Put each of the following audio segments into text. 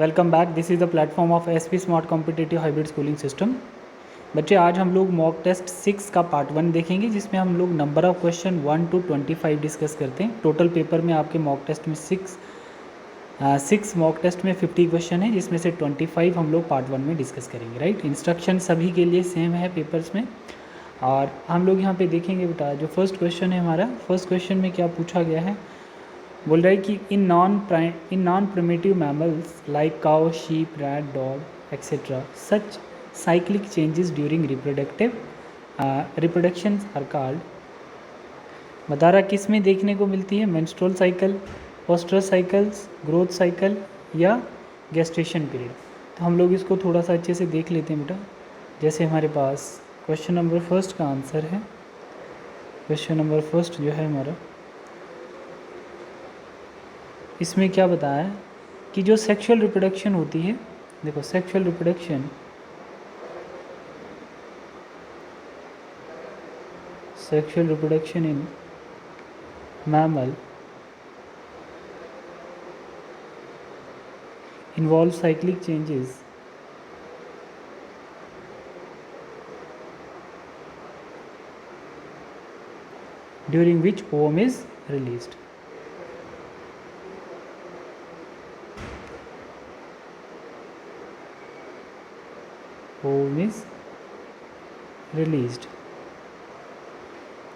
Welcome back. This is the platform of SP smart competitive hybrid schooling system. बच्चे आज हम लोग mock test 6 का पार्ट 1 देखेंगे, जिसमें हम लोग number of question 1 to 25 discuss करते हैं। टोटल पेपर में आपके मॉक टेस्ट में 6 मॉक टेस्ट में 50 क्वेश्चन है, जिसमें से 25 हम लोग पार्ट 1 में डिस्कस करेंगे। राइट, इंस्ट्रक्शन सभी के लिए सेम है पेपर्स में। और हम लोग यहाँ पे देखेंगे बेटा, जो फर्स्ट क्वेश्चन है हमारा, फर्स्ट क्वेश्चन में क्या पूछा गया है। बोल रहा है कि in non primitive mammals like cow, sheep, rat, dog etcetera such cyclic changes during reproduction are called. बता रहा किस में देखने को मिलती है, menstrual cycle, oestrus cycles, growth cycle या गेस्टेशन पीरियड। तो हम लोग इसको थोड़ा सा अच्छे से देख लेते हैं बेटा। जैसे हमारे पास क्वेश्चन नंबर फर्स्ट का आंसर है, क्वेश्चन नंबर फर्स्ट जो है हमारा, इसमें क्या बताया है कि जो सेक्सुअल रिप्रोडक्शन होती है, देखो sexual reproduction in mammal involve cyclic changes during which ovum is released. Ovum is released.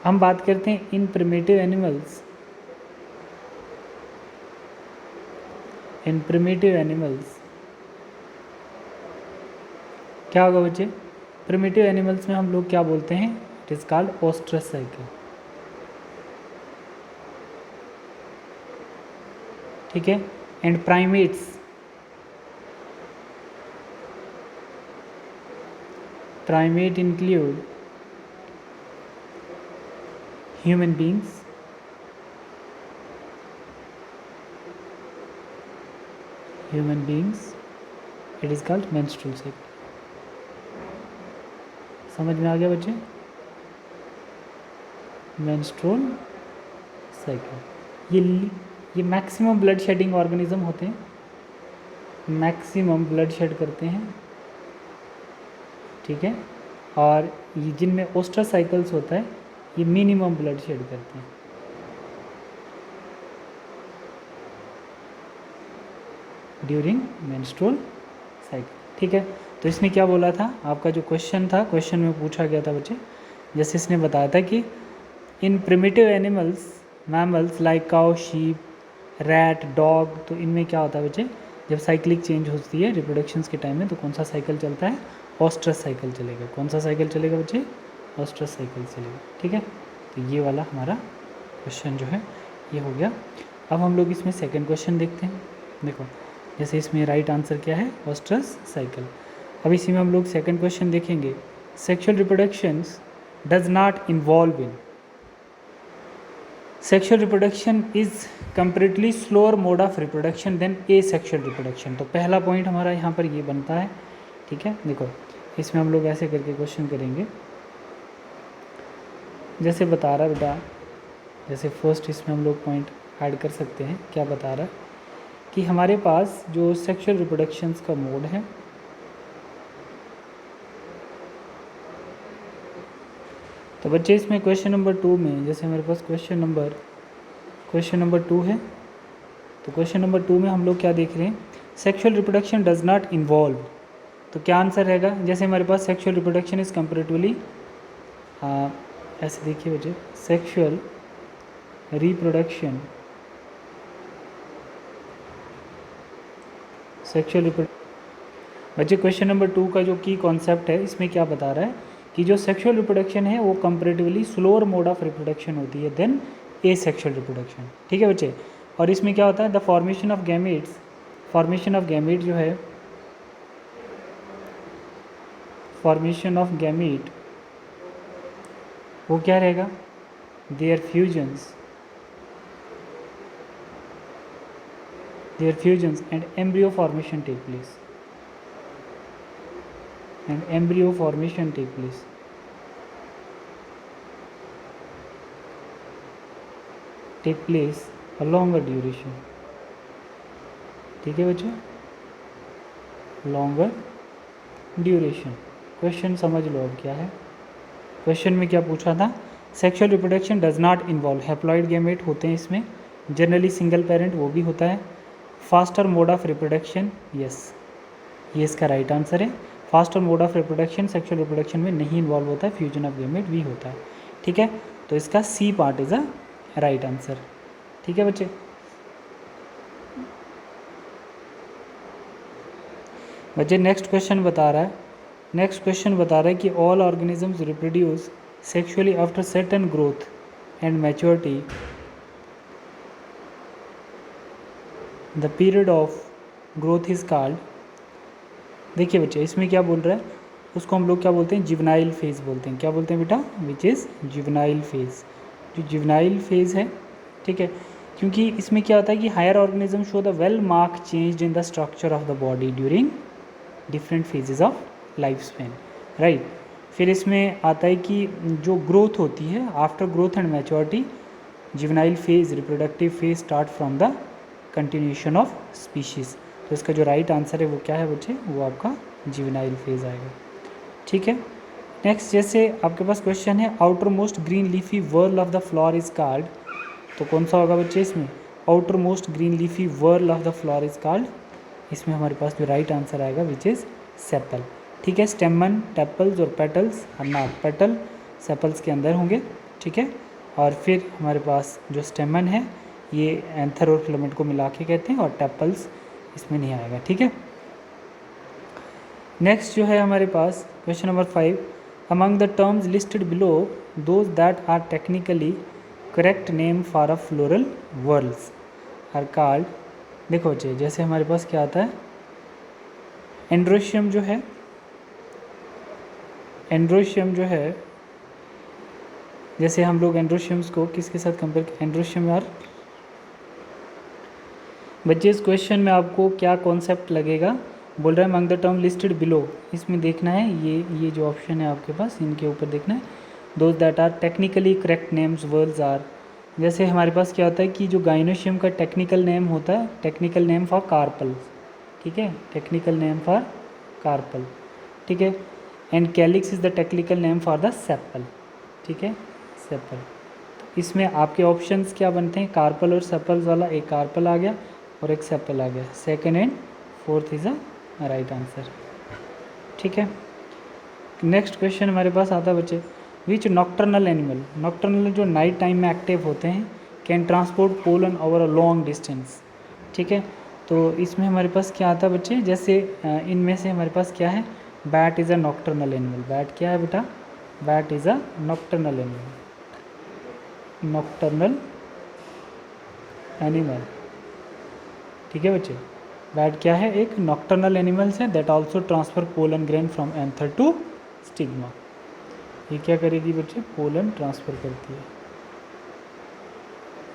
हम बात करते हैं इन प्रिमिटिव एनिमल्स, क्या होगा बच्चे, प्रिमिटिव एनिमल्स में हम लोग क्या बोलते हैं, इट इज कॉल्ड ओस्ट्रस साइकिल। ठीक है, and primates include human beings, it is called menstrual cycle। समझ में आ गया बच्चे, मेंस्ट्रुअल साइकिल। ये मैक्सिमम ब्लड शेडिंग ऑर्गेनिज्म होते हैं, मैक्सिमम ब्लड शेड करते हैं। ठीक है, और ये जिनमें ओस्ट्रस साइकिल्स होता है, ये मिनिमम ब्लड शेड करते हैं। During menstrual cycle. ठीक है, तो इसने क्या बोला था, आपका जो क्वेश्चन था, क्वेश्चन में पूछा गया था बच्चे, जैसे इसने बताया था कि इन primitive animals mammals like cow, sheep, rat, dog, तो इनमें क्या होता है बच्चे, जब साइक्लिक चेंज होती है रिप्रोडक्शंस के टाइम में, तो कौन सा साइकिल चलता है, ओस्ट्रस साइकिल चलेगा। कौन सा साइकिल चलेगा बच्चे, ओस्ट्रस साइकिल चलेगा। ठीक है, तो ये वाला हमारा क्वेश्चन जो है ये हो गया। अब हम लोग इसमें सेकंड क्वेश्चन देखते हैं। देखो, जैसे इसमें राइट आंसर क्या है, ओस्ट्रस साइकिल। अब इसी में हम लोग सेकंड क्वेश्चन देखेंगे, sexual reproductions does not involve in, sexual reproduction is comparatively slower mode of reproduction then a sexual reproduction. तो पहला पॉइंट हमारा यहाँ पर ये बनता है। ठीक है, देखो इसमें हम लोग ऐसे करके क्वेश्चन करेंगे, जैसे बता रहा बेटा, जैसे फर्स्ट इसमें हम लोग पॉइंट ऐड कर सकते हैं। क्या बता रहा कि हमारे पास जो सेक्सुअल रिप्रोडक्शंस का मोड है, तो बच्चे इसमें क्वेश्चन नंबर 2 में, जैसे हमारे पास क्वेश्चन नंबर 2 है, तो क्वेश्चन नंबर 2 में हम लोग क्या देख रहे हैं, sexual reproduction does not involve. तो क्या आंसर रहेगा, जैसे हमारे पास सेक्सुअल रिप्रोडक्शन इज कंपेरेटिवली, ऐसे देखिए बच्चे, सेक्सुअल रिप्रोडक्शन बच्चे क्वेश्चन नंबर 2 का जो की कॉन्सेप्ट है, इसमें क्या बता रहा है कि जो सेक्सुअल रिप्रोडक्शन है वो comparatively slower mode of reproduction होती है देन ए सेक्सुअल रिप्रोडक्शन। ठीक है बच्चे, और इसमें क्या होता है, द फॉर्मेशन ऑफ गैमेट जो है, फॉर्मेशन ऑफ गैमेट वो क्या रहेगा, their fusions and embryo formation take place, take place a longer duration। ठीक है बच्चों, लॉन्गर ड्यूरेशन। क्वेश्चन समझ लो अब क्या है। क्वेश्चन में क्या पूछा था, sexual reproduction does not involve haploid gamete होते हैं इसमें, जनरली सिंगल पेरेंट वो भी होता है, faster mode of reproduction, yes ये इसका राइट आंसर है। Faster mode of reproduction sexual reproduction में नहीं इन्वॉल्व होता है, फ्यूजन ऑफ गैमेट भी होता है। ठीक है, तो इसका C part is a right answer. ठीक है बच्चे, नेक्स्ट क्वेश्चन बता रहा है, कि all organisms reproduce sexually after certain growth and maturity, the period of growth is called. देखिए बच्चे इसमें क्या बोल रहा है, उसको हम लोग क्या बोलते हैं, जुवेनाइल फेज बोलते हैं। क्या बोलते हैं बेटा, विच इज़ जुवेनाइल फेज। जो जुवेनाइल फेज है, ठीक है, क्योंकि इसमें क्या होता है कि higher organism show the well mark change in the structure of the body during different phases of life span, right. फिर इसमें आता है कि जो ग्रोथ होती है after growth and maturity, juvenile phase reproductive phase start from the continuation of species. तो इसका जो राइट आंसर है वो क्या है बच्चे, वो आपका जुवेनाइल फेज आएगा। ठीक है, नेक्स्ट जैसे आपके पास क्वेश्चन है, outer most green leafy whorl of the flower is called, तो कौन सा होगा बच्चे इसमें, outer most green leafy whorl of the flower is called, इसमें हमारे पास जो राइट आंसर आएगा विच इज़ सेपल। ठीक है, स्टेमन, टेपल्स और पेटल्स, ना पेटल सेपल्स के अंदर होंगे। ठीक है, और फिर हमारे पास जो स्टेमन है ये एंथर और फिलामेंट को मिला के कहते हैं, और टेपल्स इसमें नहीं आएगा। ठीक है, नेक्स्ट जो है हमारे पास question number 5, among the terms listed below those that are technically correct name for a floral whorls are called. देखो बच्चे जैसे हमारे पास क्या आता है, एंड्रोशियम जो है, जैसे हम लोग एंड्रोशियम्स को किसके साथ कंपेयर, एंड्रोशियम यार बच्चे इस क्वेश्चन में आपको क्या कॉन्सेप्ट लगेगा, बोल रहा है among the term listed below, इसमें देखना है ये जो ऑप्शन है आपके पास इनके ऊपर देखना है, those that are technically correct names words are. जैसे हमारे पास क्या होता है कि जो गाइनोशियम का टेक्निकल नेम होता है, टेक्निकल नेम फॉर कार्पल, ठीक है, टेक्निकल नेम फॉर कार्पल, ठीक है, and calyx is the technical name for the sepal. ठीक है, सेपल। तो इसमें आपके ऑप्शंस क्या बनते हैं, कार्पल और सेपल्स वाला, एक कार्पल आ गया और एक सेपल आ गया, second and fourth is a right answer. ठीक है, नेक्स्ट क्वेश्चन हमारे पास आता है बच्चे, विच नॉक्टर्नल एनिमल, नॉक्टर्नल जो नाइट टाइम में एक्टिव होते हैं, can transport pollen over a long distance. ठीक है, तो इसमें हमारे पास क्या आता है बच्चे, जैसे इनमें से हमारे पास क्या है, bat is a nocturnal animal. Bat क्या है बेटा, bat is a nocturnal animal, nocturnal animal. ठीक है बच्चे, बैट क्या है, एक नॉक्टर्नल एनिमल्स है that also transfer pollen grain from anther to stigma. ये क्या करेगी बच्चे, पोलन ट्रांसफ़र करती है,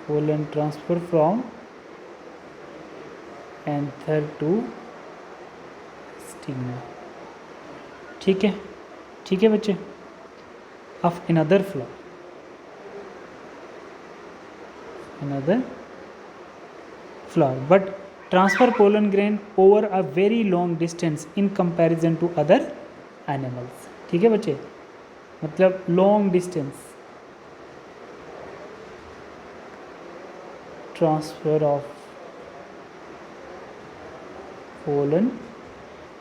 pollen transfer from anther to stigma. ठीक है, ठीक है बच्चे, of another flower, but transfer pollen grain over a very long distance in comparison to other animals. ठीक है बच्चे, मतलब long distance transfer of pollen,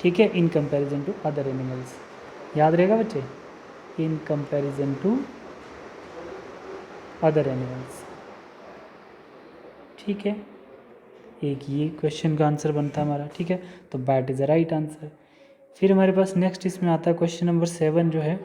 ठीक है, in comparison to other animals, याद रहेगा बच्चे, in comparison to other animals. ठीक है, एक ये क्वेश्चन का आंसर बनता है हमारा। ठीक है, तो bat is the right answer. फिर हमारे पास नेक्स्ट इसमें आता है क्वेश्चन नंबर 7 जो है,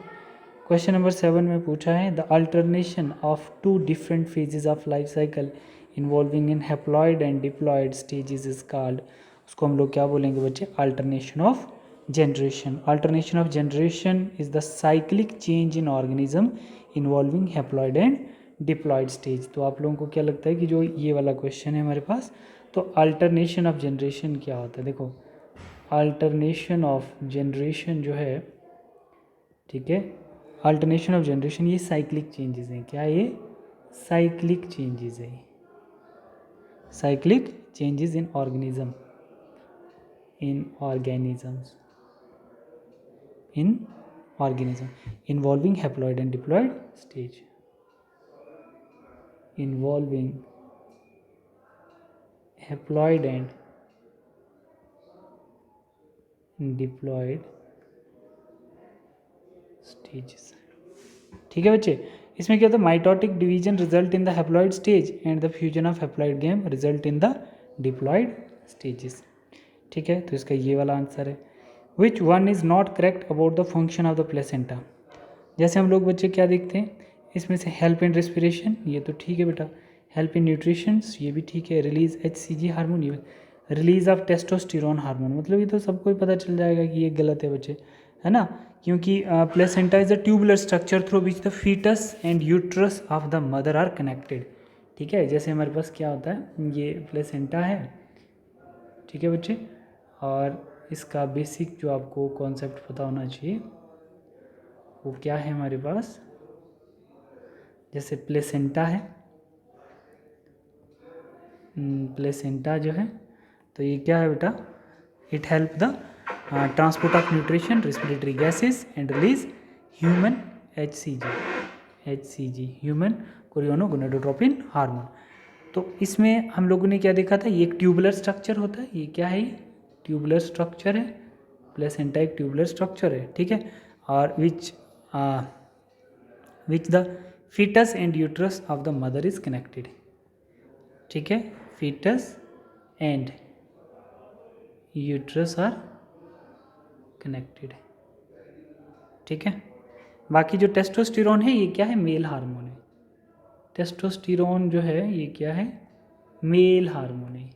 क्वेश्चन नंबर 7 में पूछा है, the alternation of two different phases of life cycle involving in haploid and diploid stages is called. उसको हम लोग क्या बोलेंगे बच्चे, alternation of generation. Alternation of generation is the cyclic change in organism involving haploid and diploid stage. तो आप लोगों को क्या लगता है कि जो ये वाला क्वेश्चन है हमारे पास, तो अल्टरनेशन ऑफ जनरेशन क्या होता है, देखो अल्टरनेशन ऑफ जनरेशन जो है, ठीक है, अल्टरनेशन ऑफ जनरेशन ये साइक्लिक चेंजेस हैं। क्या ये साइक्लिक चेंजेस है, cyclic changes in organism in organisms involving haploid and diploid stage, involving haploid and diploid stages। ठीक है बच्चे, इसमें क्या होता है, mitotic division result in the haploid stage and the fusion of haploid gamete result in the diploid stages. ठीक है, तो इसका ये वाला आंसर है। Which one is not correct about the function of the placenta. जैसे हम लोग बच्चे क्या देखते हैं इसमें से, हेल्प इन रेस्पिरेशन, ये तो ठीक है बेटा। हेल्प इन न्यूट्रिशंस, ये भी ठीक है। रिलीज HCG हार्मोन, ये रिलीज ऑफ टेस्टोस्टेरोन हार्मोन, मतलब ये तो सबको ही पता चल जाएगा कि ये गलत है बच्चे, है ना, क्योंकि placenta is a tubular structure through which the foetus and uterus of the mother are connected. ठीक है, जैसे हमारे पास क्या होता है, ये प्लेसेंटा है, ठीक है बच्चे, और इसका बेसिक जो आपको कॉन्सेप्ट पता होना चाहिए वो क्या है हमारे पास। जैसे प्लेसेंटा है, प्लेसेंटा जो है, तो ये क्या है बेटा, it help the transport of nutrition, respiratory gases and release human HCG human chorionic gonadotropin hormone. तो इसमें हम लोगों ने क्या देखा था, ये एक ट्यूबुलर स्ट्रक्चर होता है, ये क्या है, ट्यूबुलर स्ट्रक्चर है, प्लेसेंटा एक ट्यूबुलर स्ट्रक्चर है, ठीक है, और which the foetus and uterus of the mother is connected. ठीक है, foetus and uterus are connected. ठीक है, बाकी जो टेस्टोस्टेरोन है ये क्या है, मेल हार्मोन है। टेस्टोस्टेरोन जो है ये क्या है, मेल हार्मोन है,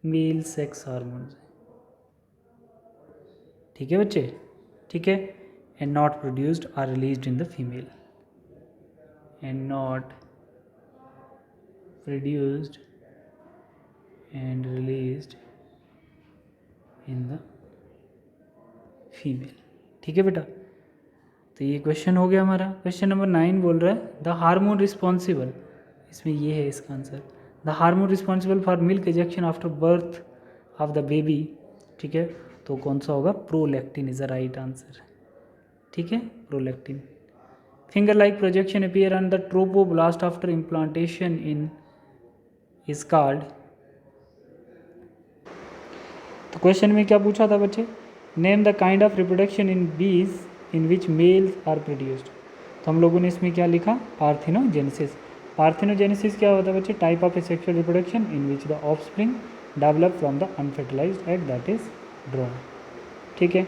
मेल सेक्स हार्मोन। ठीक है बच्चे, ठीक है, and not produced are released in the female, and not produced and released in the female. ठीक है बेटा, तो ये क्वेश्चन हो गया हमारा। क्वेश्चन नंबर 9 बोल रहा है द हार्मोन रिस्पॉन्सिबल, इसमें ये है इसका answer, the hormone responsible for milk ejection after birth of the baby. ठीक है, तो कौन सा होगा, prolactin is the right answer. ठीक है, prolactin. Finger like projection appear on the trophoblast after implantation in is called. तो क्वेश्चन में क्या पूछा था बच्चे, name the kind of reproduction in बीज इन विच मेल्स आर प्रोड्यूस्ड। तो हम लोगों ने इसमें क्या लिखा, पार्थिनोजेनेसिस। पार्थिनोजेनेसिस क्या होता है बच्चे, type of A sexual reproduction in which the offspring develop from the unfertilised egg that is drawn. ठीक है,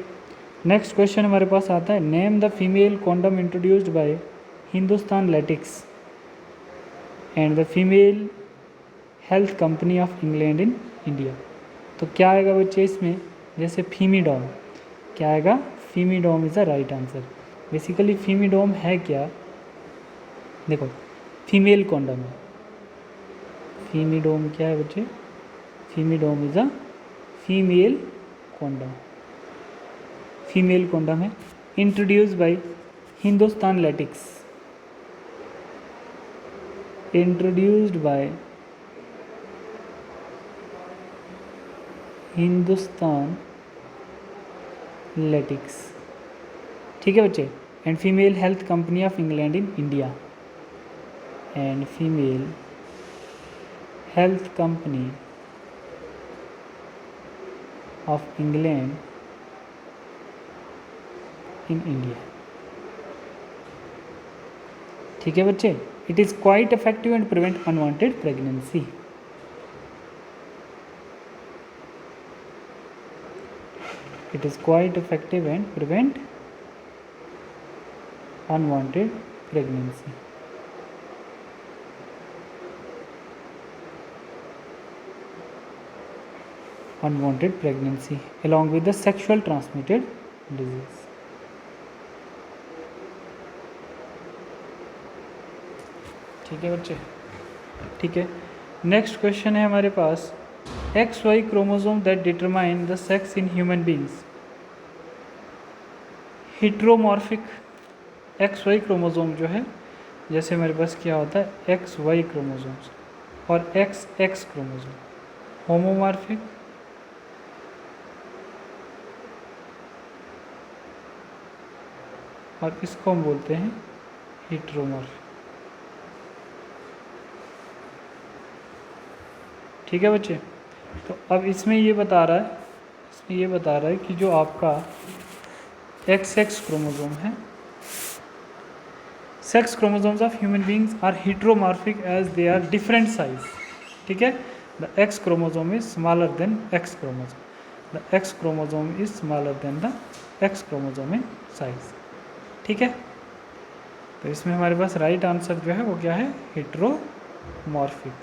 नेक्स्ट क्वेश्चन हमारे पास आता है, name the female condom introduced by Hindustan Latex and the female health company of England in India. तो क्या आएगा बच्चे इसमें, जैसे फीमीडोम, क्या आएगा, Femidom is the right answer. Basically Femidom है क्या, देखो फीमेल कॉन्डम है, फीमीडोम क्या है बच्चे, Femidom is a female condom, female condom है, introduce by Hindustan Latex, introduced by Hindustan Latex. ठीक है बच्चे, and female health company of England in India, and female health company of England in India. ठीक है बच्चे, it is quite effective and prevent unwanted pregnancy. It is quite effective and prevent unwanted pregnancy. Unwanted pregnancy along with the sexual transmitted disease. ठीक है बच्चे, ठीक है, next question है हमारे पास, XY chromosome that determine the sex in human beings. Heteromorphic XY chromosome जो है, जैसे हमारे पास क्या होता है XY क्रोमोसोम्स और XX क्रोमोसोम। होमोमॉर्फिक और इसको हम बोलते हैं हेटेरोमॉर्फ। ठीक है बच्चे, तो अब इसमें ये बता रहा है कि जो आपका XX क्रोमोसोम है, sex chromosomes of human beings are heteromorphic as they are different size. ठीक है, the X chromosome is smaller than X chromosome, the X chromosome is smaller than the X chromosome in size. ठीक है, तो इसमें हमारे पास right answer जो है वो क्या है, हेटेरोमॉर्फिक।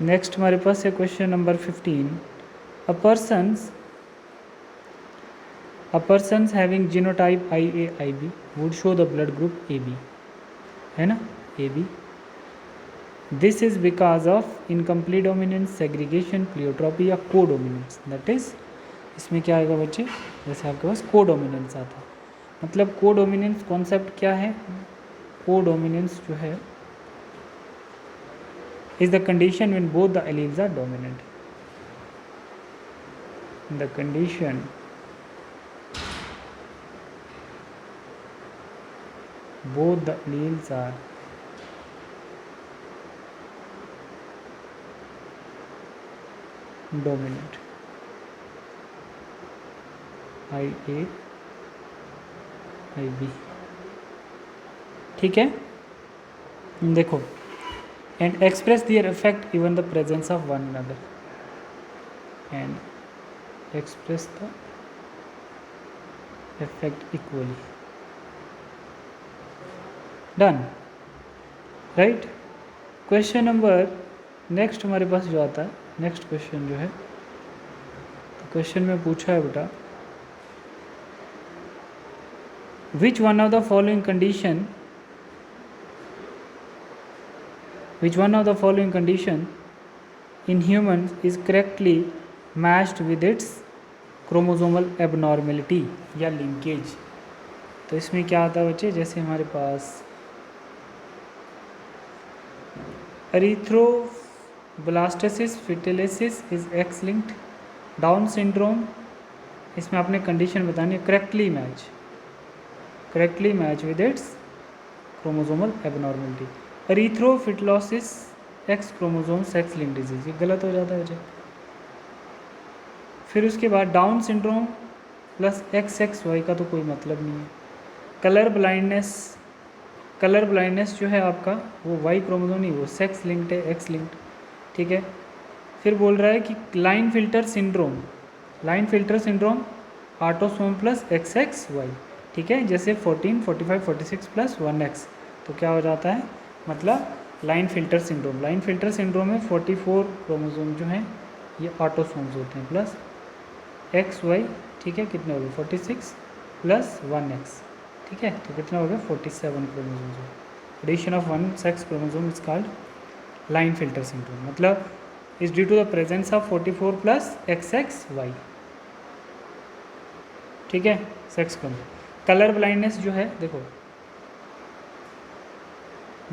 नेक्स्ट हमारे पास है question number 15। A person's having genotype IA/IB would show the blood group AB, है ना, AB. This is because of incomplete dominance, segregation, pleiotropy या कोडोमिनेंस। दैट इज इसमें क्या आएगा बच्चे, जैसे आपके पास कोडोमिनेंस आता है, मतलब कोडोमिनेंस कॉन्सेप्ट क्या है, कोडोमिनेंस जो है is the condition when both the alleles are dominant. The condition both the alleles are dominant. IA IB। ठीक है, देखो, and express their effect even the presence of one another, and express the effect equally. Done, right? Question number next हमारे पास जो आता है, next question जो है, तो क्वेश्चन में पूछा है बेटा, which one of the following condition in humans is correctly matched with its chromosomal abnormality या linkage। तो इसमें क्या आता है बच्चे, जैसे हमारे पास erythroblastosis fetalis is X linked, Down syndrome, इसमें आपने कंडीशन बतानी है correctly match with its chromosomal abnormality. एरिथ्रोफिटलोसिस X chromosome sex link disease, ये गलत हो जाता है बच्चे। फिर उसके बाद डाउन सिंड्रोम प्लस XXY का तो कोई मतलब नहीं है। कलर ब्लाइंडनेस जो है आपका वो Y क्रोमोसोम नहीं, वो सेक्स लिंक्ड है, X लिंक्ड। ठीक है, फिर बोल रहा है कि line filter syndrome autosome plus XXY। ठीक है, जैसे 14, 45, 46 प्लस 1X, तो क्या हो जाता है, मतलब लाइन फिल्टर सिंड्रोम में 44 क्रोमोसोम जो हैं ये ऑटोसोम्स होते हैं प्लस XY। ठीक है, कितने हो गए, 46 प्लस 1X। ठीक है, तो कितना हो गया, 47 chromosomes. Addition of one sex chromosome is called Klinefelter syndrome, मतलब is due to the presence of 44 plus XXY। ठीक है, सेक्स क्रोमोसोम। कलर ब्लाइंडनेस जो है, देखो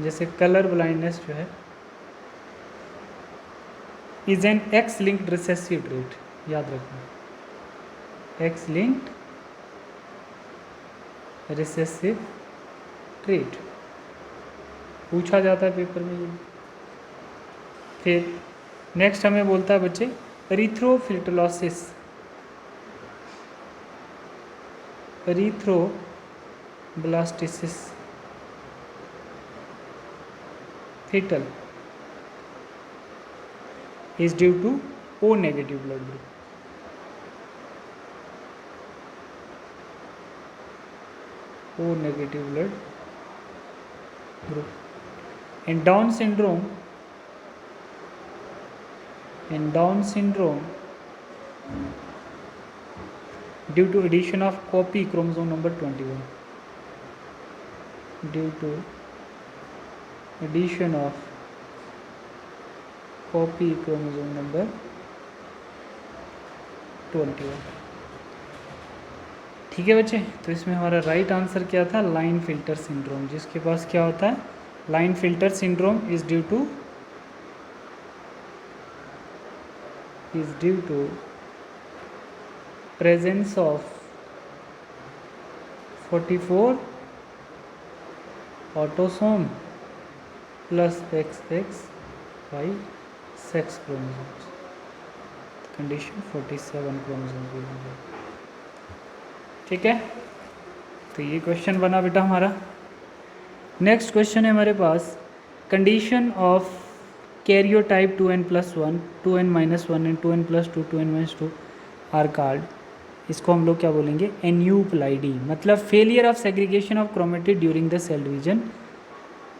जैसे कलर ब्लाइंडनेस जो है is an X linked recessive trait, याद रखना, X लिंक्ड रिसेसिव ट्रेट पूछा जाता है पेपर में ये। फिर नेक्स्ट हमें बोलता है बच्चे एरिथ्रोब्लास्टिसिस fetal is due to O negative blood group। O negative blood group। and Down syndrome due to addition of copy chromosome number 21, due to addition of copy chromosome number 21। ठीक है बच्चे, तो इसमें हमारा राइट आंसर क्या था, line filter syndrome, जिसके पास क्या होता है, Klinefelter syndrome is due to is due to presence of 44 autosome plus XXY sex chromosomes. Condition 47 chromosome की होगी। ठीक है, तो ये क्वेश्चन बना बेटा हमारा। नेक्स्ट क्वेश्चन है हमारे पास, condition of karyotype 2n+1, 2n-1 and 2n+2, 2n-2 are called, इसको हम लोग क्या बोलेंगे, एन्यूप्लाइडी, मतलब failure of segregation of chromatid during the cell division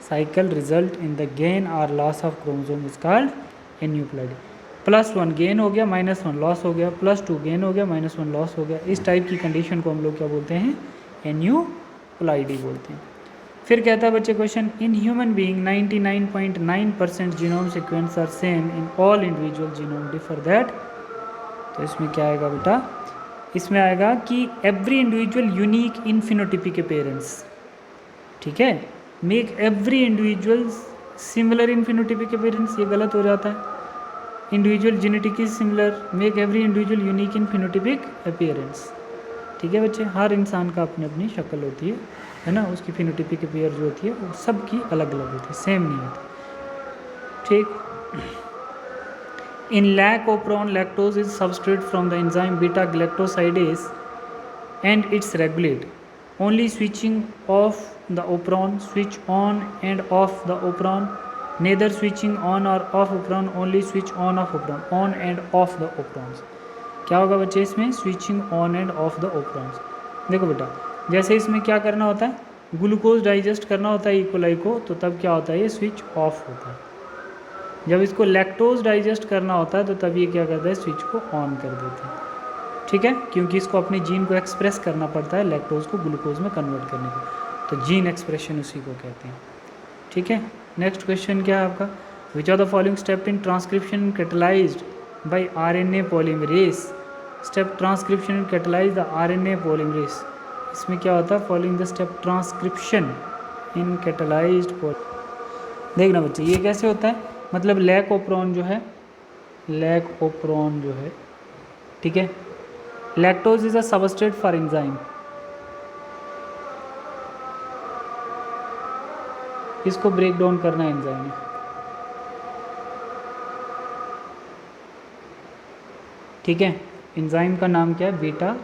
cycle result in the gain or loss of chromosome is called aneuploidy. +1 gain हो गया, -1 loss हो गया, +2 गेन हो गया, -1 लॉस हो गया, इस टाइप की कंडीशन को हम लोग क्या बोलते हैं, एन्यूप्लाइडी बोलते हैं। फिर कहता है बच्चे question, in human being 99.9% genome sequence are same in all individual genome differ that, तो इसमें क्या आएगा बेटा, इसमें आएगा कि every individual unique in phenotypic appearance, ठीक है, make every individual similar in phenotypic appearance, ये गलत हो जाता है। Individual genetically similar, make every individual unique in phenotypic appearance, ठीक है बच्चे, हर इंसान का अपनी अपनी शक्ल होती है ना, उसकी फिनोटिपिक अपीयर जो होती है वो सबकी अलग अलग होती है, सेम नहीं होती। ठीक, in lac operon lactose is substrate from the enzyme beta galactosidase and its regulate only switching off the operon, switch on and off the operon, neither switching on or off operon, only switch on off operon, on and off the operons. क्या होगा बच्चे इसमें, switching on and off the operons. देखो बेटा, जैसे इसमें क्या करना होता है, ग्लूकोज डाइजेस्ट करना होता है इकोलाई को, तो तब क्या होता है, ये स्विच ऑफ होता है। जब इसको लैक्टोज डाइजेस्ट करना होता है तो तब ये क्या करता है, स्विच को ऑन कर देता है, ठीक है, क्योंकि इसको अपने जीन को एक्सप्रेस करना पड़ता है लैक्टोज को ग्लूकोज में कन्वर्ट करने को, तो जीन एक्सप्रेशन उसी को कहते हैं। ठीक है, नेक्स्ट क्वेश्चन क्या है आपका, which are the following step in transcription catalysed by RNA polymerase, step transcription catalyse the RNA polymerase, इसमें क्या होता है, following the step transcription in catalysed polymerase. देखना बच्चे ये कैसे होता है, मतलब लैक ओप्रोन जो है, लैक ओप्रोन जो है, ठीक है, lactose is a substrate for enzyme, इसको ब्रेक डाउन करना है एंजाइम में, ठीक है, एंजाइम का नाम क्या है, beta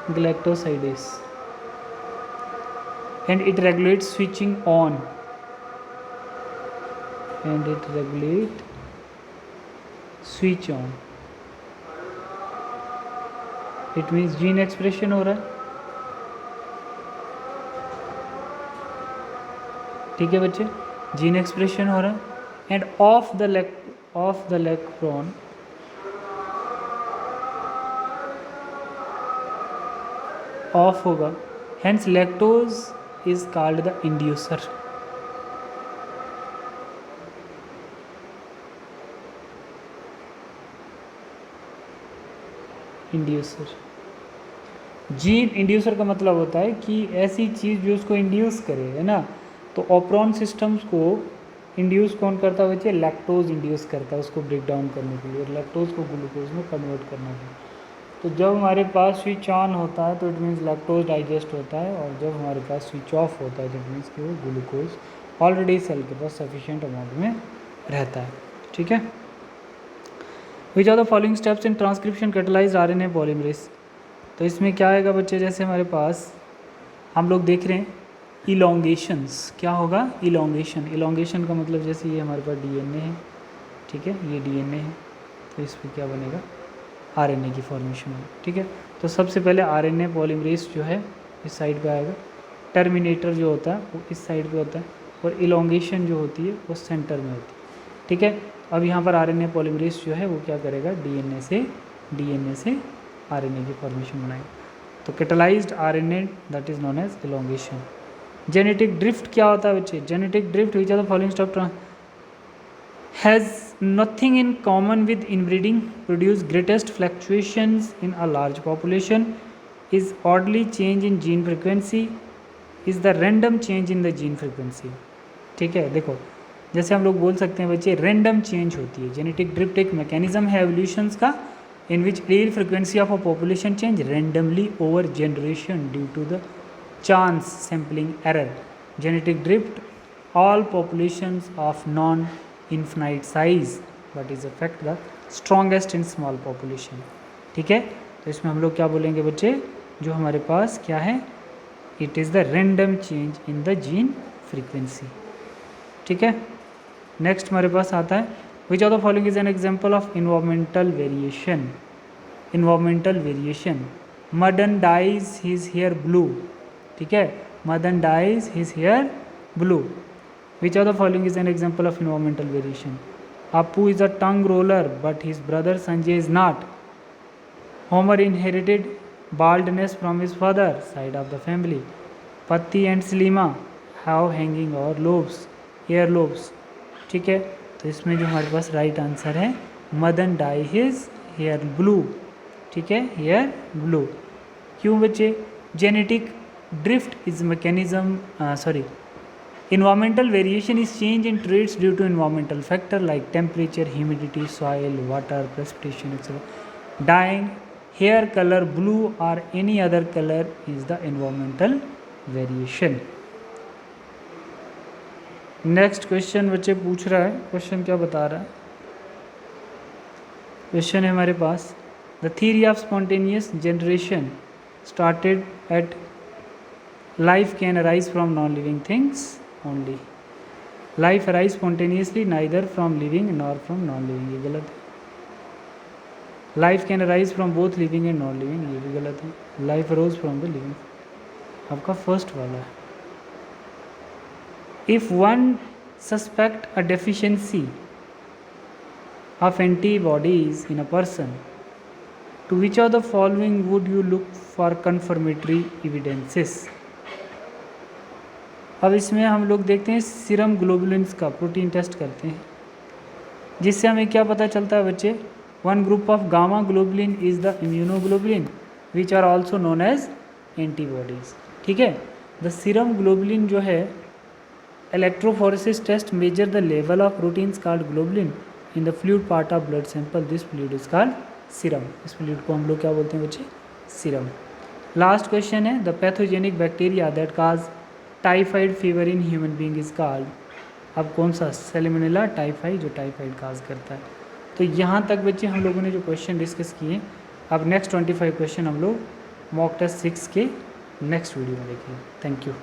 galactosidase, and it regulate switching on, and it regulate switch on, it means gene expression हो रहा है, ठीक है बच्चे, जीन एक्सप्रेशन हो रहा है, and off the lactone off होगा, hence lactose is called the inducer. Inducer, gene inducer का मतलब होता है कि ऐसी चीज़ जो उसको इंड्यूस करे, है ना, तो ऑप्रोन सिस्टम्स को इंड्यूस कौन करता है बच्चे, लैक्टोज इंड्यूस करता है उसको ब्रेक डाउन करने के लिए, लैक्टोज को ग्लूकोज में कन्वर्ट करने के लिए। तो जब हमारे पास स्विच ऑन होता है तो इट मीन्स लैक्टोज डाइजेस्ट होता है, और जब हमारे पास स्विच ऑफ होता है तो इट मीन्स कि वो ग्लूकोज ऑलरेडी सेल के पास सफिशिएंट अमाउंट में रहता है। ठीक है, which are the following steps in transcription catalysed RNA polymerase, तो इसमें क्या आएगा बच्चे, जैसे हमारे पास हम लोग देख रहे हैं इलोंगेशंस, क्या होगा, इलोंगेशन, इलोंगेशन का मतलब जैसे ये हमारे पास DNA है, ठीक है, ये DNA है, तो इसमें क्या बनेगा, RNA की फॉर्मेशन है, ठीक है। तो सबसे पहले RNA पॉलीमरेज जो है इस साइड पे आएगा, टर्मिनेटर जो होता है वो इस साइड पे होता है, और इलोंगेशन जो होती है वो सेंटर में होती है, ठीक है। अब यहाँ पर RNA पॉलीमरेज जो है वो क्या करेगा, DNA से RNA की फॉर्मेशन बनाएगा, तो catalysed RNA that is known as elongation. Genetic drift क्या होता है बच्चे, genetic drift which are the following step has nothing in common with inbreeding, produce greatest fluctuations in a large population, is oddly change in gene frequency, is the random change in the gene frequency। ठीक है, देखो जैसे हम लोग बोल सकते हैं बच्चे रैंडम चेंज होती है। जेनेटिक ड्रिफ्ट एक मैकेनिज्म है एवोल्यूशंस का in which allele frequency of a population change randomly over generation due to the chance sampling error. Genetic drift all populations of non-infinite size but is affect the strongest in small population। ठीक है, तो इसमें हम लोग क्या बोलेंगे बच्चे, जो हमारे पास क्या है, it is the random change in the gene frequency. ठीक है, नेक्स्ट हमारे पास आता है which of the following is an example of environmental variation. Environmental variation, Madan dyes his hair blue. ठीक है, Madan dyes his hair blue। Which of the following is an example of environmental variation? Appu is a tongue roller but his brother Sanjay is not. Homer inherited baldness from his father side of the family. Patti and Salima have hanging or lobes, ear lobes। ठीक है, तो इसमें जो हमारे पास right answer है Madan dye his hair blue. ठीक है, hair blue. क्यों बच्चे, genetic drift is mechanism environmental variation is change in traits due to environmental factor like temperature, humidity, soil, water, precipitation, etc. Dyeing hair color blue or any other color is the environmental variation। Next question बच्चे पूछ रहा है, question क्या बता रहा है, question है हमारे पास the theory of spontaneous generation started at life can arise from non living things only। Life arise spontaneously neither from living nor from non living, ये गलत है। Life can arise from both living and non living, ये भी गलत है। Life arose from the living, आपका first वाला है। If one suspect a deficiency of antibodies in a person to which of the following would you look for confirmatory evidences. अब इसमें हम लोग देखते हैं सीरम ग्लोबुलिन्स का प्रोटीन टेस्ट करते हैं, जिससे हमें क्या पता चलता है बच्चे, one group of gamma globulin is the immunoglobulin which are also known as antibodies. ठीक है, द सीरम ग्लोबुलिन जो है, electrophoresis test measure the level of proteins called globulin in the fluid part of blood sample, this fluid is called serum. इस fluid को हम लोग क्या बोलते हैं बच्चे, सीरम। लास्ट क्वेश्चन है the pathogenic bacteria that cause typhoid fever in human being is called. अब कौन सा, सैल्मोनेला टाइफाई, जो टाइफाइड काज करता है। तो यहाँ तक बच्चे हम लोगों ने जो क्वेश्चन डिस्कस किए, अब नेक्स्ट 25 क्वेश्चन हम लोग मॉक टेस्ट 6 के नेक्स्ट वीडियो में देखेंगे। Thank you.